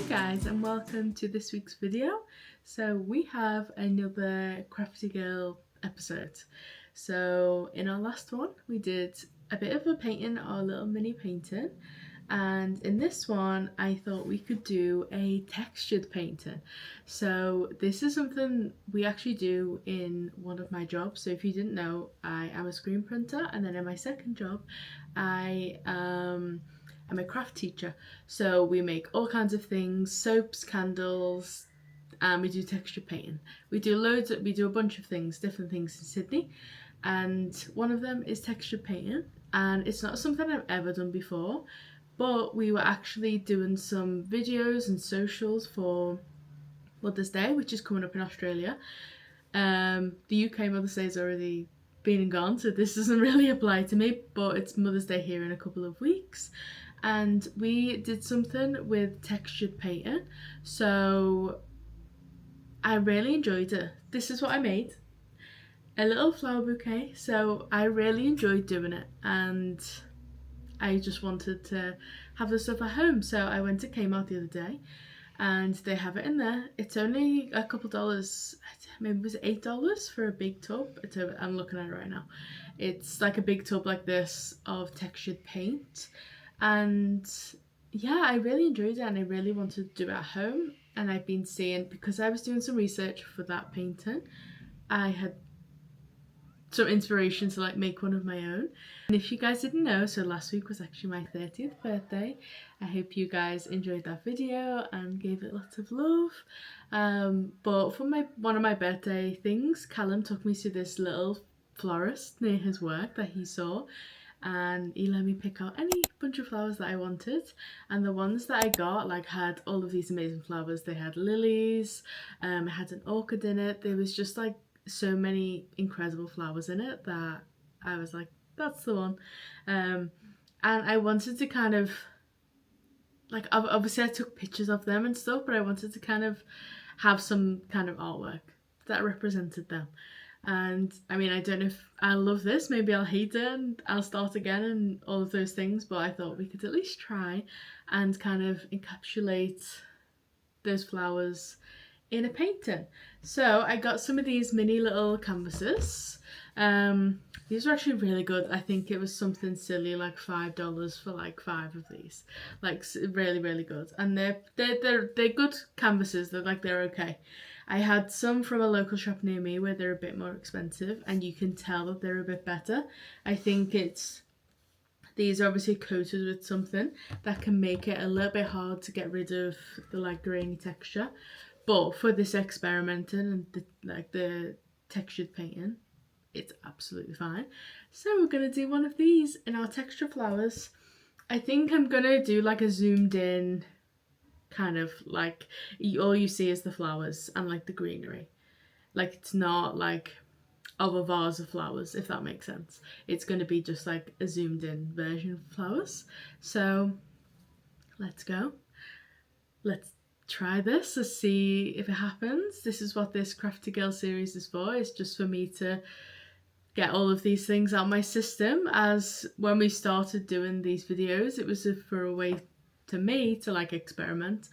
guys, and welcome to this week's video. So we have another Crafty Girl episode. So in our last one we did a bit of a painting, our little mini painting, and in this one I thought we could do a textured painting. So this is something we actually do in one of my jobs. So if you didn't know, I am a screen printer, and then in my second job I'm a craft teacher, so we make all kinds of things, soaps, candles, and we do texture painting. We do a bunch of things, different things in Sydney, and one of them is texture painting, and it's not something I've ever done before, but we were actually doing some videos and socials for Mother's Day, which is coming up in Australia. The UK Mother's Day is already been and gone, so this doesn't really apply to me, but it's Mother's Day here in a couple of weeks, and we did something with textured painting, so I really enjoyed it. This is what I made, a little flower bouquet, so I really enjoyed doing it, and I just wanted to have the stuff at home, so I went to Kmart the other day and they have it in there. It's only a couple dollars, maybe it was $8 for a big tub. I'm looking at it right now. It's like a big tub like this of textured paint, and yeah, I really enjoyed it and I really wanted to do it at home. And I've been seeing, because I was doing some research for that painting, I had some inspiration to like make one of my own. And if you guys didn't know, so last week was actually my 30th birthday. I hope you guys enjoyed that video and gave it lots of love. But for one of my birthday things, Callum took me to this little florist near his work that he saw, and he let me pick out any bunch of flowers that I wanted, and the ones that I got like had all of these amazing flowers. They had lilies, it had an orchid in it. There was just like so many incredible flowers in it that I was like, that's the one. And I wanted to kind of like, obviously I took pictures of them and stuff, but I wanted to kind of have some kind of artwork that represented them. And I mean, I don't know if I love this, maybe I'll hate it and I'll start again and all of those things, but I thought we could at least try and kind of encapsulate those flowers in a painting. So I got some of these mini little canvases. These were actually really good. I think it was something silly like $5 for like 5 of these. Like really good, and they're good canvases. They're okay. I had some from a local shop near me where they're a bit more expensive, and you can tell that they're a bit better. I think these are obviously coated with something that can make it a little bit hard to get rid of the like grainy texture. But for this experimenting and the textured painting, it's absolutely fine. So we're gonna do one of these in our texture flowers. I think I'm gonna do like a zoomed in kind of like, all you see is the flowers and like the greenery. Like, it's not like of a vase of flowers, if that makes sense. It's gonna be just like a zoomed in version of flowers. So let's go. Let's try this to see if it happens. This is what this Crafty Girl series is for. It's just for me to get all of these things out of my system, as when we started doing these videos it was for a way to me to like experiment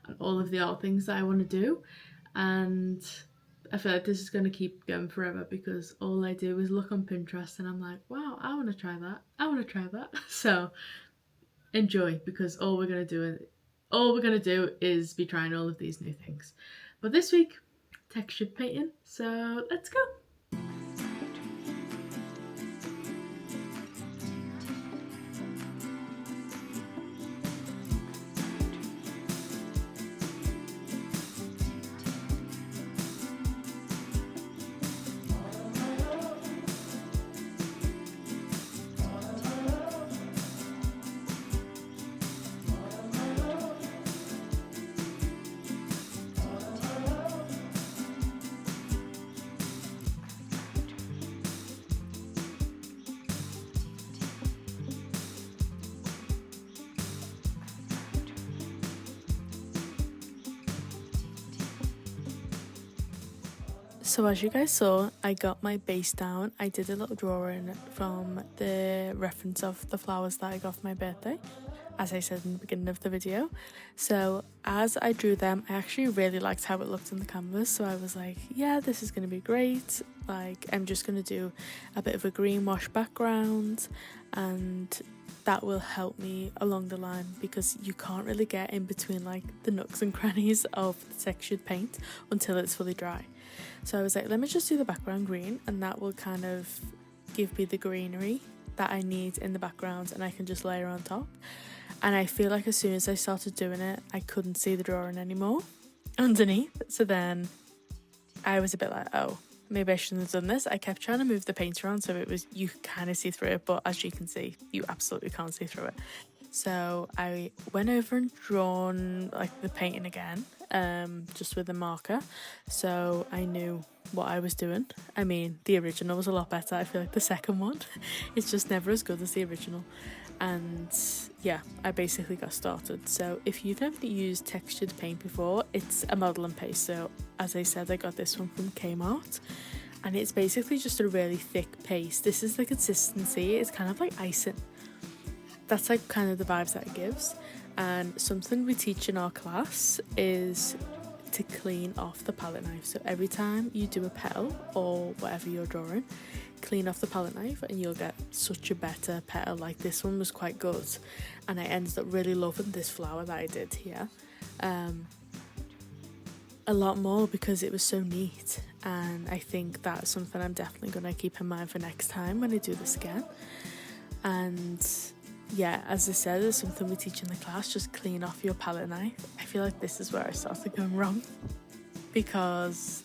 on all of the art things that I want to do. And I feel like this is going to keep going forever, because all I do is look on Pinterest and I'm like, wow, I want to try that, I want to try that. So enjoy, because all we're going to do is be trying all of these new things. But this week, textured painting, so let's go. So as you guys saw, I got my base down. I did a little drawing from the reference of the flowers that I got for my birthday. as I said in the beginning of the video. So as I drew them, I actually really liked how it looked on the canvas, so I was like, yeah, this is going to be great. Like, I'm just going to do a bit of a green wash background, and that will help me along the line, because you can't really get in between like the nooks and crannies of the textured paint until it's fully dry. So I was like, let me just do the background green, and that will kind of give me the greenery that I need in the background, and I can just layer on top. And I feel like as soon as I started doing it, I couldn't see the drawing anymore underneath. So then I was a bit like, oh, maybe I shouldn't have done this. I kept trying to move the paint around so it was, you kind of see through it, but as you can see, you absolutely can't see through it. So I went over and drawn like the painting again, just with a marker, so I knew what I was doing. I mean, the original was a lot better. I feel like the second one it's just never as good as the original. And yeah, I basically got started. So if you've never used textured paint before, it's a model and paste. So as I said, I got this one from Kmart, and it's basically just a really thick paste. This is the consistency, it's kind of like icing. That's like kind of the vibes that it gives. And something we teach in our class is to clean off the palette knife. So every time you do a petal or whatever you're drawing, clean off the palette knife and you'll get such a better petal. Like this one was quite good, and I ended up really loving this flower that I did here a lot more because it was so neat. And I think that's something I'm definitely going to keep in mind for next time when I do this again. And yeah, as I said, it's something we teach in the class, just clean off your palette knife. I feel like this is where I started going wrong, because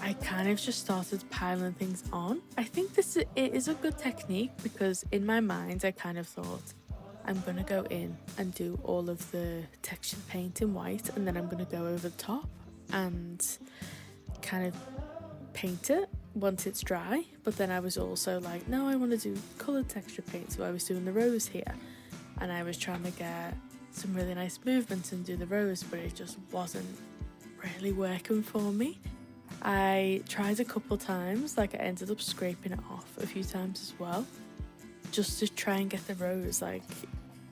I kind of just started piling things on. I think it is a good technique, because in my mind I kind of thought, I'm going to go in and do all of the textured paint in white, and then I'm going to go over the top and kind of paint it once it's dry. But then I was also like, no, I want to do coloured texture paint, so I was doing the rose here, and I was trying to get some really nice movements and do the rose, but it just wasn't really working for me. I tried a couple times, like I ended up scraping it off a few times as well, just to try and get the rose. Like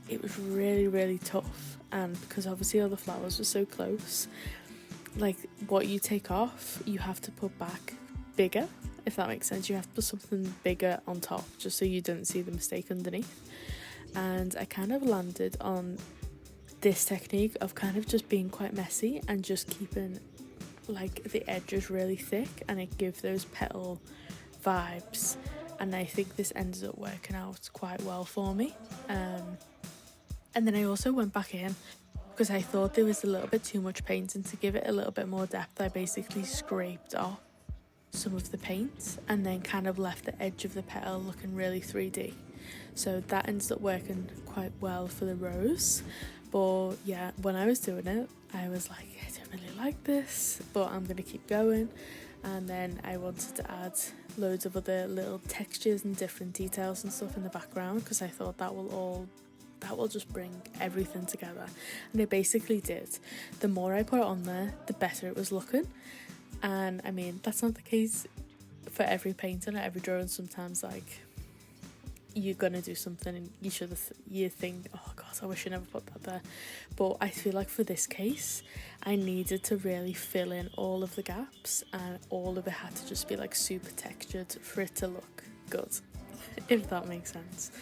it was really, really tough, and because obviously all the flowers were so close, like what you take off you have to put back bigger, if that makes sense. You have to put something bigger on top just so you don't see the mistake underneath. And I kind of landed on this technique of kind of just being quite messy and just keeping like the edges really thick, and it gives those petal vibes. And I think this ended up working out quite well for me. And then I also went back in because I thought there was a little bit too much paint, and to give it a little bit more depth I basically scraped off some of the paint and then kind of left the edge of the petal looking really 3D. So that ended up working quite well for the rose. But yeah, when I was doing it I was like, I don't really like this, but I'm gonna keep going. And then I wanted to add loads of other little textures and different details and stuff in the background, because I thought that will just bring everything together. And it basically did. The more I put it on there, the better it was looking. And I mean, that's not the case for every painting or every drawing. Sometimes like you're gonna do something and you think, oh god, I wish I never put that there. But I feel like for this case I needed to really fill in all of the gaps, and all of it had to just be like super textured for it to look good, if that makes sense.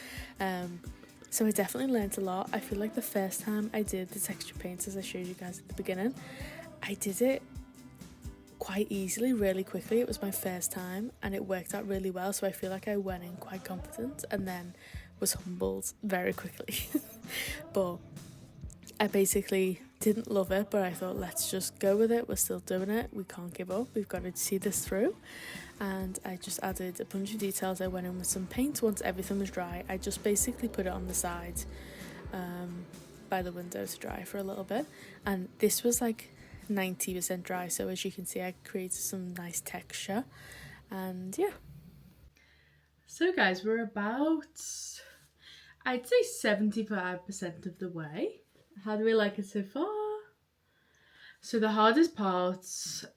So I definitely learned a lot. I feel like the first time I did the texture paints, as I showed you guys at the beginning, I did it quite easily, really quickly. It was my first time and it worked out really well, so I feel like I went in quite confident and then was humbled very quickly. But I basically didn't love it, but I thought, let's just go with it. We're still doing it, we can't give up, we've got to see this through. And I just added a bunch of details. I went in with some paint once everything was dry. I just basically put it on the side by the window to dry for a little bit, and this was like 90% dry, so as you can see I created some nice texture. And yeah, so guys, we're about, I'd say 75% of the way. How do we like it so far? So the hardest part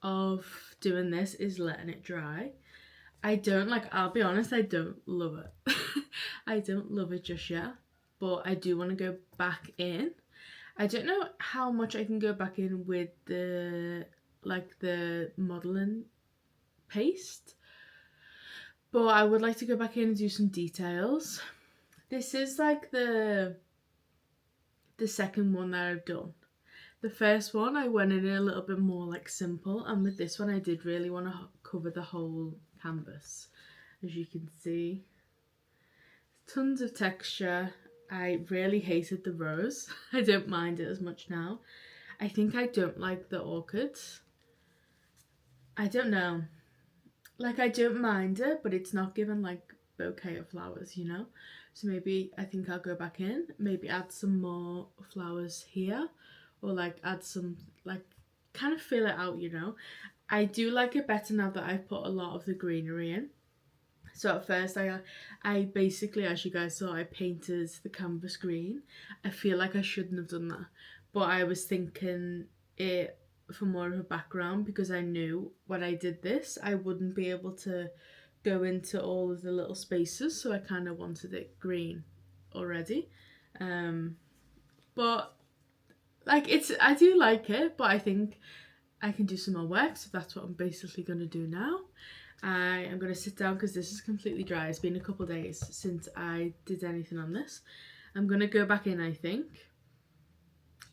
of doing this is letting it dry. I'll be honest, I don't love it. I don't love it just yet. but I do want to go back in. I don't know how much I can go back in with the modelling paste, but I would like to go back in and do some details. This is like the second one that I've done. The first one I went in a little bit more like simple, and with this one I did really want to cover the whole canvas. As you can see, tons of texture. I really hated the rose. I don't mind it as much now. I think I don't like the orchids. I don't know. Like, I don't mind it, but it's not given like bouquet of flowers, you know? So maybe I think I'll go back in, maybe add some more flowers here, or like add some, like, kind of fill it out, you know? I do like it better now that I've put a lot of the greenery in. So at first I basically, as you guys saw, I painted the canvas green. I feel like I shouldn't have done that, but I was thinking it for more of a background because I knew when I did this I wouldn't be able to go into all of the little spaces, so I kind of wanted it green already. But like, I do like it, but I think I can do some more work, so that's what I'm basically going to do now. I am going to sit down because this is completely dry. It's been a couple days since I did anything on this. I'm going to go back in, I think.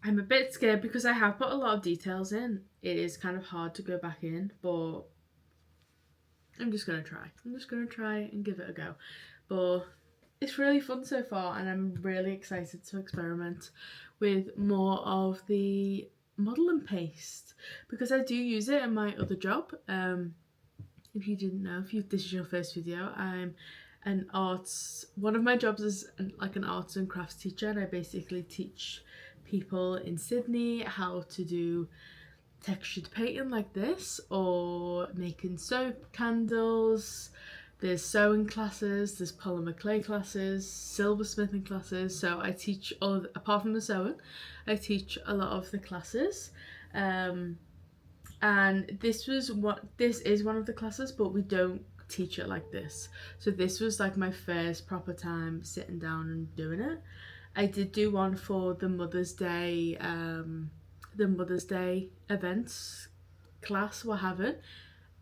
I'm a bit scared because I have put a lot of details in. It is kind of hard to go back in, but I'm just going to try. I'm just going to try and give it a go. But it's really fun so far, and I'm really excited to experiment with more of the modelling paste because I do use it in my other job. If you didn't know, this is your first video, I'm one of my jobs is like an arts and crafts teacher, and I basically teach people in Sydney how to do textured painting like this, or making soap candles. There's sewing classes, there's polymer clay classes, silversmithing classes. So I teach all of, apart from the sewing, I teach a lot of the classes. And this is one of the classes, but we don't teach it like this. So this was like my first proper time sitting down and doing it. I did do one for the Mother's Day events class we're having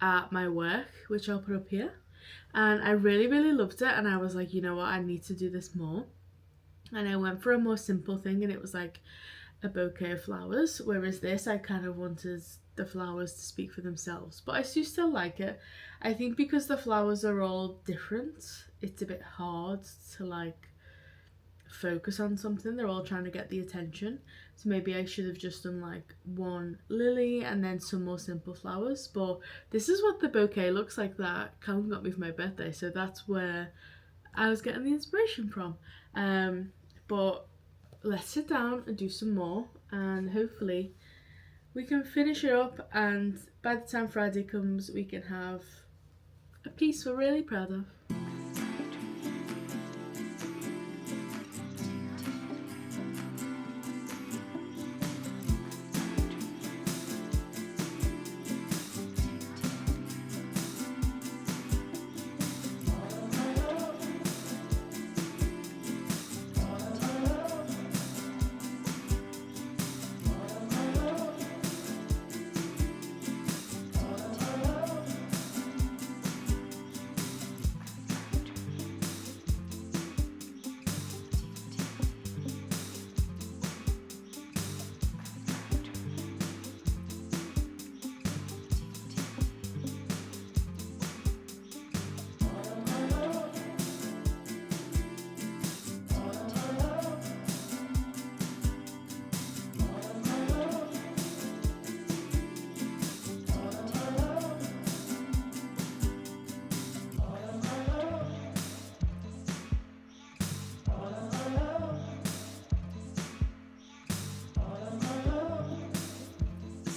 at my work, which I'll put up here, and I really loved it, and I was like, you know what, I need to do this more. And I went for a more simple thing, and it was like a bouquet of flowers, whereas this I kind of wanted the flowers to speak for themselves, but I do still like it. I think because the flowers are all different, it's a bit hard to like focus on something. They're all trying to get the attention, so maybe I should have just done like one lily and then some more simple flowers. But this is what the bouquet looks like that Callum got me for my birthday, so that's where I was getting the inspiration from. But let's sit down and do some more, and hopefully we can finish it up, and by the time Friday comes we can have a piece we're really proud of.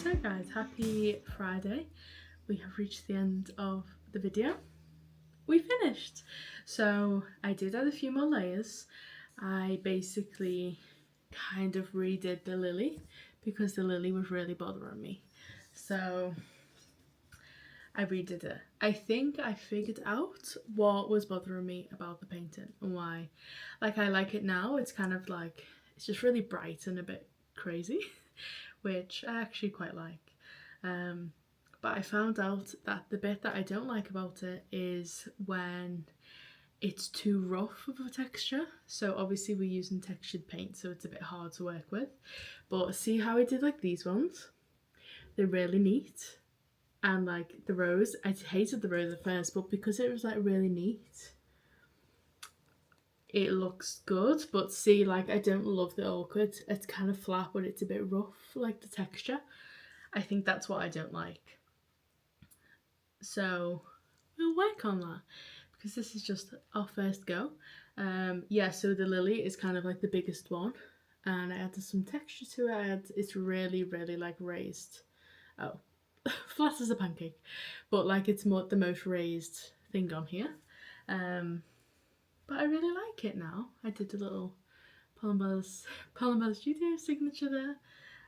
So guys, happy Friday. We have reached the end of the video. We finished. So I did add a few more layers. I basically kind of redid the lily because the lily was really bothering me. So I redid it. I think I figured out what was bothering me about the painting and why. Like, I like it now. It's kind of like, it's just really bright and a bit crazy, which I actually quite like. But I found out that the bit that I don't like about it is when it's too rough of a texture. So obviously we're using textured paint, so it's a bit hard to work with. But see how I did like these ones? They're really neat. And like the rose, I hated the rose at first, but because it was like really neat, it looks good. But see, like, I don't love the orchid. It's kind of flat, but it's a bit rough, like the texture. I think that's what I don't like. So we'll work on that because this is just our first go. Yeah, so the lily is kind of like the biggest one, and I added some texture to it. It's really, really like raised. Oh, flat as a pancake, but like it's the most raised thing on here. But I really like it now. I did a little Palombella Studio signature there,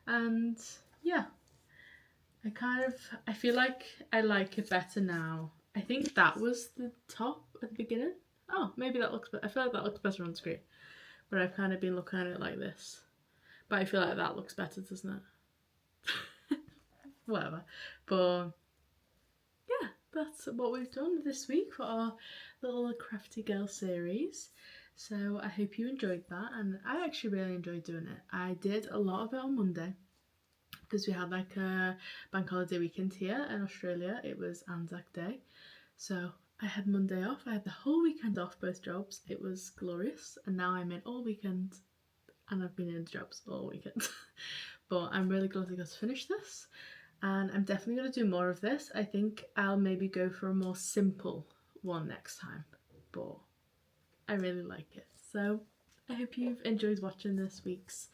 and yeah, I feel like I like it better now. I think that was the top at the beginning. Oh, maybe that looks better. I feel like that looks better on screen, but I've kind of been looking at it like this. But I feel like that looks better, doesn't it? Whatever. But yeah, that's what we've done this week for our little Crafty Girl series. So I hope you enjoyed that, and I actually really enjoyed doing it. I did a lot of it on Monday because we had like a bank holiday weekend here in Australia. It was Anzac Day, so I had Monday off. I had the whole weekend off, both jobs. It was glorious, and now I'm in all weekend, and I've been in the jobs all weekend. But I'm really glad I got to finish this, and I'm definitely going to do more of this. I think I'll maybe go for a more simple one next time, but I really like it. So I hope you've enjoyed watching this week's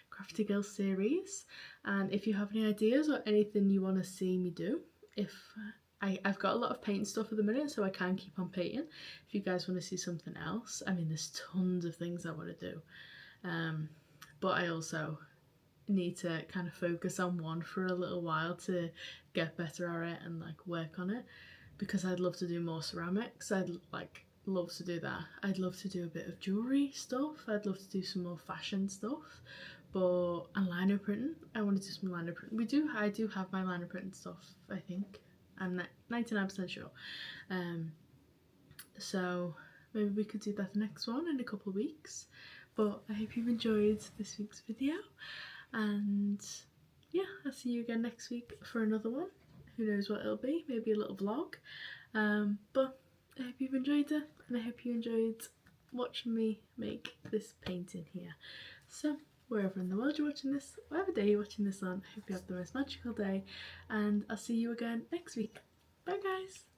Crafty Girl series, and if you have any ideas or anything you want to see me do, if I've got a lot of paint stuff at the minute, so I can keep on painting. If you guys want to see something else, I mean, there's tons of things I want to do, but I also need to kind of focus on one for a little while to get better at it and like work on it, because I'd love to do more ceramics. I'd like love to do that. I'd love to do a bit of jewellery stuff. I'd love to do some more fashion stuff, and lino printing. I want to do some lino printing. I do have my lino printing stuff, I think. I'm 99% sure. So maybe we could do that next one in a couple of weeks. But I hope you've enjoyed this week's video, and yeah, I'll see you again next week for another one. Who knows what it'll be, maybe a little vlog. But I hope you've enjoyed it, and I hope you enjoyed watching me make this painting here. So wherever in the world you're watching this, whatever day you're watching this on, I hope you have the most magical day, and I'll see you again next week. Bye guys!